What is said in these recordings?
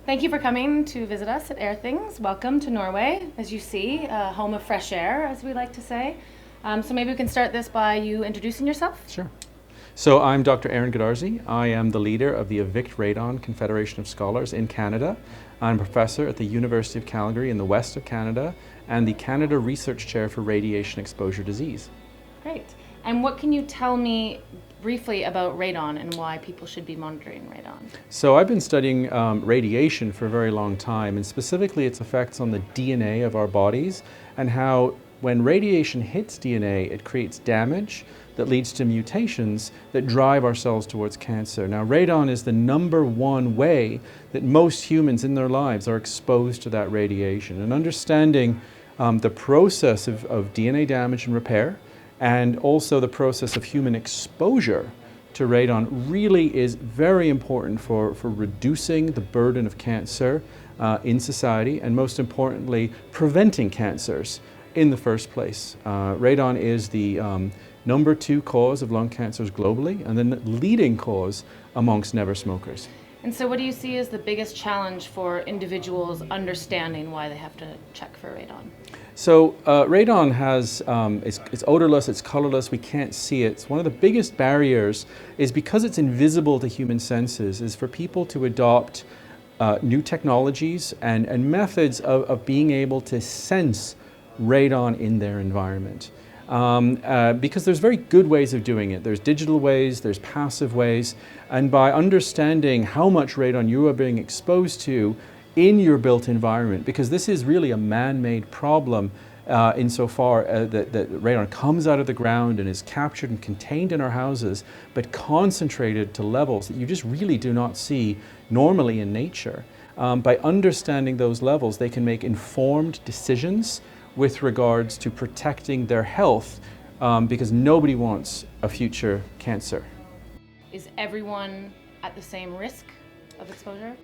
Thank you for coming to visit us at Airthings. Welcome to Norway, as you see, a home of fresh air, as we like to say. So maybe we can start this by you introducing yourself. Sure. So I'm Dr. Goodarzi. I am the leader of the Evict Radon Confederation of Scholars in Canada. I'm a professor at the University of Calgary in the west of Canada and the Canada Research Chair for Radiation Exposure Disease. Great. And what can you tell me briefly about radon and why people should be monitoring radon? So I've been studying radiation for a very long time, and specifically its effects on the DNA of our bodies and how when radiation hits DNA, it creates damage that leads to mutations that drive our cells towards cancer. Now, radon is the #1 way that most humans in their lives are exposed to that radiation. And understanding the process of DNA damage and repair, and also the process of human exposure to radon really is very important for reducing the burden of cancer in society, and most importantly, preventing cancers in the first place. Radon is the #2 cause of lung cancers globally, and the leading cause amongst never smokers. And so what do you see as the biggest challenge for individuals understanding why they have to check for radon? So radon has, it's odorless, it's colorless, we can't see it. It's one of the biggest barriers is because it's invisible to human senses, is for people to adopt new technologies and methods of being able to sense radon in their environment. Because there's very good ways of doing it. There's digital ways, there's passive ways, and by understanding how much radon you are being exposed to in your built environment, because this is really a man-made problem insofar that radon comes out of the ground and is captured and contained in our houses, but concentrated to levels that you just really do not see normally in nature. By understanding those levels, they can make informed decisions with regards to protecting their health, because nobody wants a future cancer. Is everyone at the same risk of exposure?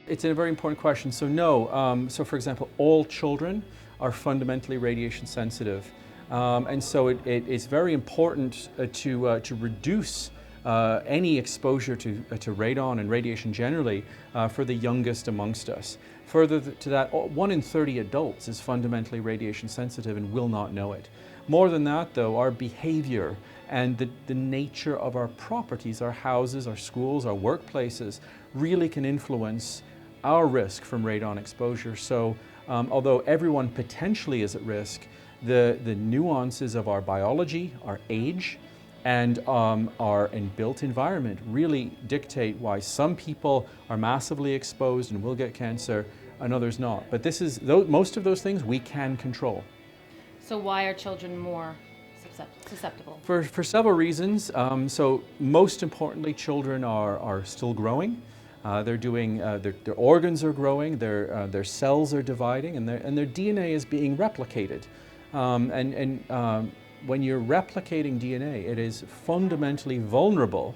It's a very important question. So no. So for example, all children are fundamentally radiation sensitive. And so it's very important to reduce any exposure to radon and radiation generally for the youngest amongst us. Further to that, 1 in 30 adults is fundamentally radiation sensitive and will not know it. More than that though, our behavior and the nature of our properties, our houses, our schools, our workplaces, really can influence our risk from radon exposure. So although everyone potentially is at risk, the nuances of our biology, our age, and our built environment really dictate why some people are massively exposed and will get cancer and others not. But most of those things we can control. So why are children more susceptible? For several reasons. So most importantly, children are still growing. They're doing, their organs are growing, their cells are dividing, and their DNA is being replicated. When you're replicating DNA, it is fundamentally vulnerable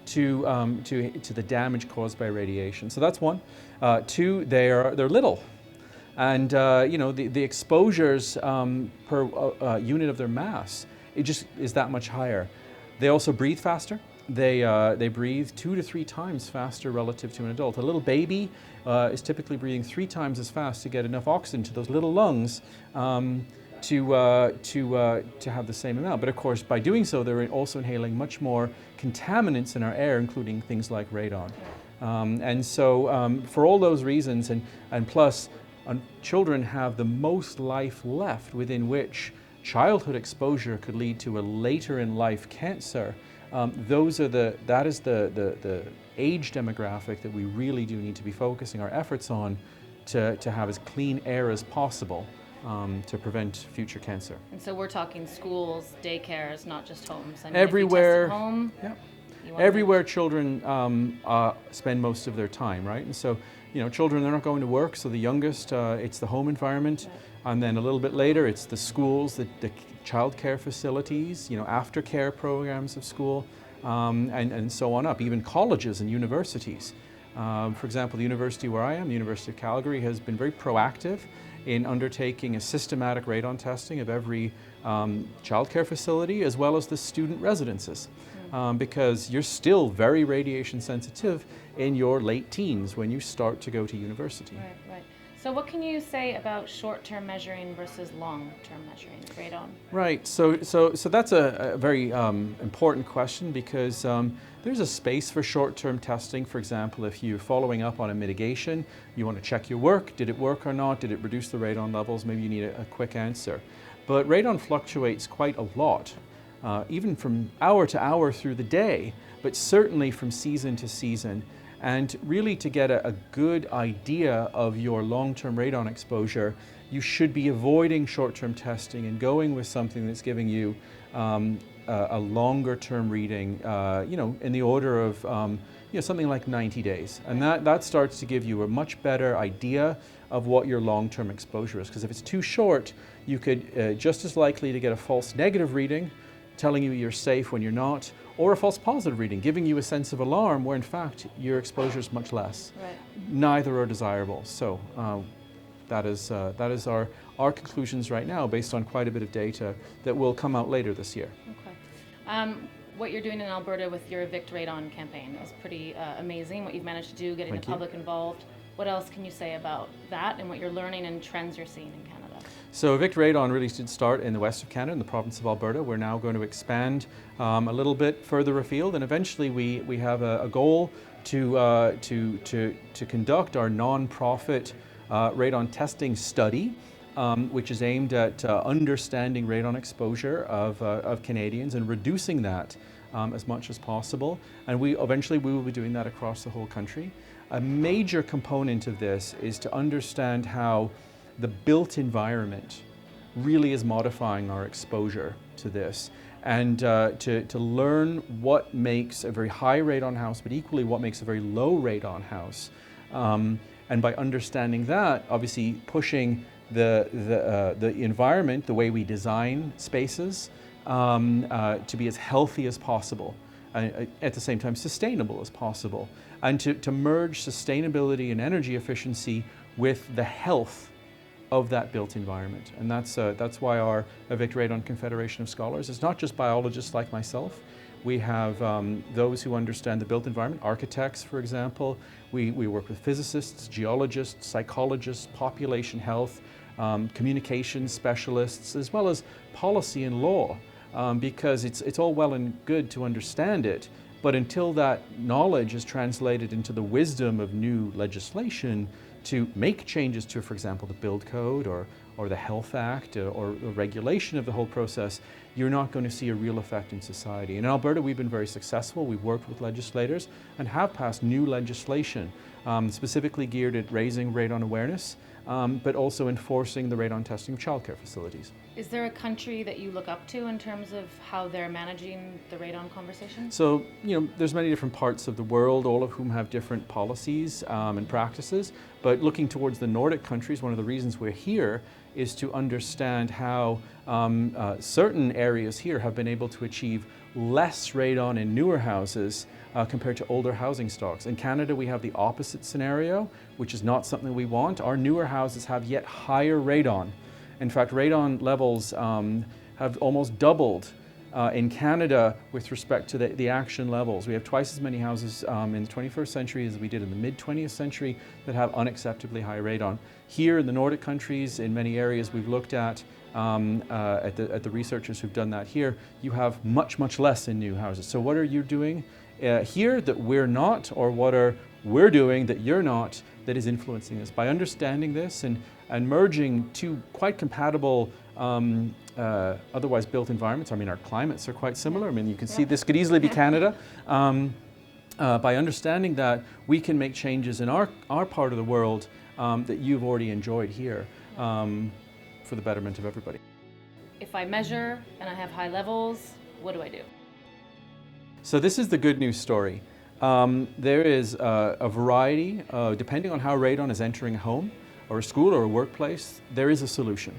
to the damage caused by radiation. So that's one. Two, they're little, and the exposures per unit of their mass, it just is that much higher. They also breathe faster. They breathe 2 to 3 times faster relative to an adult. A little baby is typically breathing 3 times as fast to get enough oxygen to those little lungs to have the same amount. But of course, by doing so, they're also inhaling much more contaminants in our air, including things like radon. And so for all those reasons, and plus, children have the most life left within which childhood exposure could lead to a later in life cancer. That is the age demographic that we really do need to be focusing our efforts on to have as clean air as possible to prevent future cancer. And so we're talking schools, daycares, not just homes. I mean, everywhere. If you test at home, yeah. Everywhere children spend most of their time, right? And so, children, they're not going to work, so the youngest, it's the home environment. Right. And then a little bit later, it's the schools, the child care facilities, aftercare programs of school, and so on up, even colleges and universities. For example, the university where I am, the University of Calgary, has been very proactive in undertaking a systematic radon testing of every childcare facility as well as the student residences. Because you're still very radiation sensitive in your late teens when you start to go to university. Right, right. So what can you say about short-term measuring versus long-term measuring radon? Right, so that's a very important question because there's a space for short-term testing. For example, if you're following up on a mitigation, you want to check your work. Did it work or not? Did it reduce the radon levels? Maybe you need a quick answer. But radon fluctuates quite a lot. Even from hour to hour through the day, but certainly from season to season. And really to get a good idea of your long-term radon exposure, you should be avoiding short-term testing and going with something that's giving you a longer-term reading, in the order of something like 90 days. And that starts to give you a much better idea of what your long-term exposure is. Because if it's too short, you could just as likely to get a false negative reading telling you you're safe when you're not, or a false positive reading, giving you a sense of alarm where in fact your exposure is much less. Right. Neither are desirable. So that is our conclusions right now based on quite a bit of data that will come out later this year. Okay. What you're doing in Alberta with your Evict Radon campaign is pretty amazing, what you've managed to do, getting the public involved. What else can you say about that and what you're learning and trends you're seeing in Canada? So Evict Radon really did start in the west of Canada, in the province of Alberta. We're now going to expand a little bit further afield, and eventually we have a goal to conduct our non-profit radon testing study, which is aimed at understanding radon exposure of Canadians and reducing that as much as possible. And eventually we will be doing that across the whole country. A major component of this is to understand how the built environment really is modifying our exposure to this, and to learn what makes a very high radon house, but equally what makes a very low radon house. And by understanding that, obviously pushing the environment, the way we design spaces, to be as healthy as possible, at the same time sustainable as possible, and to merge sustainability and energy efficiency with the health of that built environment. And that's why our Evict Radon Confederation of Scholars is not just biologists like myself. We have those who understand the built environment, architects, for example. We work with physicists, geologists, psychologists, population health, communications specialists, as well as policy and law, because it's all well and good to understand it, but until that knowledge is translated into the wisdom of new legislation to make changes to, for example, the Build Code or the Health Act or the regulation of the whole process, you're not going to see a real effect in society. In Alberta, we've been very successful. We've worked with legislators and have passed new legislation specifically geared at raising radon awareness, but also enforcing the radon testing of childcare facilities. Is there a country that you look up to in terms of how they're managing the radon conversation? So, there's many different parts of the world, all of whom have different policies and practices. But looking towards the Nordic countries, one of the reasons we're here is to understand how certain areas here have been able to achieve less radon in newer houses compared to older housing stocks. In Canada, we have the opposite scenario, which is not something we want. Our newer houses have yet higher radon. In fact, radon levels have almost doubled in Canada with respect to the action levels. We have twice as many houses in the 21st century as we did in the mid-20th century that have unacceptably high radon. Here in the Nordic countries, in many areas we've looked at the researchers who've done that here, you have much, much less in new houses. So what are you doing here that we're not, or what are we're doing that you're not, that is influencing this? By understanding this and merging two quite compatible otherwise built environments. I mean, our climates are quite similar. I mean, you can see this could easily be Canada. By understanding that, we can make changes in our part of the world that you've already enjoyed here for the betterment of everybody. If I measure and I have high levels, what do I do? So this is the good news story. There is a variety, depending on how radon is entering a home or a school or a workplace, there is a solution.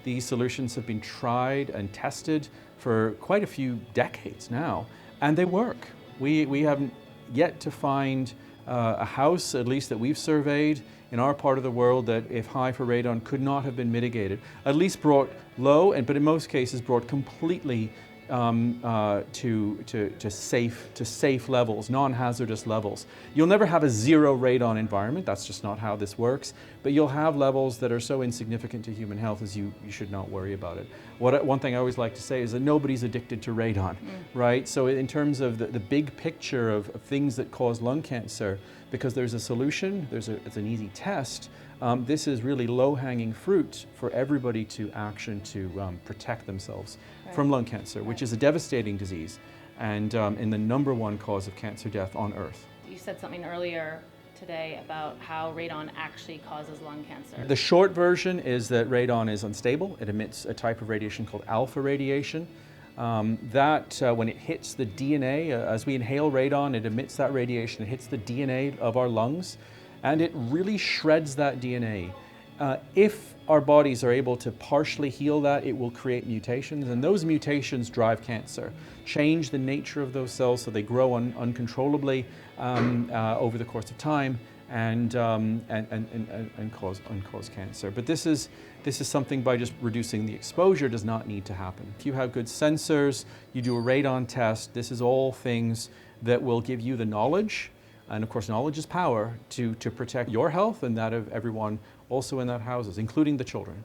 These solutions have been tried and tested for quite a few decades now, and they work. We haven't yet to find a house, at least that we've surveyed in our part of the world, that if high for radon could not have been mitigated, at least brought low, but in most cases brought completely to safe levels, non-hazardous levels. You'll never have a zero radon environment. That's just not how this works. But you'll have levels that are so insignificant to human health as you should not worry about it. One thing I always like to say is that nobody's addicted to radon, right? So in terms of the big picture of things that cause lung cancer, because there's a solution, it's an easy test. This is really low-hanging fruit for everybody to action to protect themselves from lung cancer, which is a devastating disease and the #1 cause of cancer death on Earth. You said something earlier today about how radon actually causes lung cancer. The short version is that radon is unstable. It emits a type of radiation called alpha radiation. When it hits the DNA, as we inhale radon, it emits that radiation. It hits the DNA of our lungs, and it really shreds that DNA. If our bodies are able to partially heal that, it will create mutations, and those mutations drive cancer, change the nature of those cells so they grow uncontrollably over the course of time, and cause cancer. But this is something, by just reducing the exposure, does not need to happen. If you have good sensors, you do a radon test, this is all things that will give you the knowledge. And of course, knowledge is power to protect your health and that of everyone also in that houses, including the children.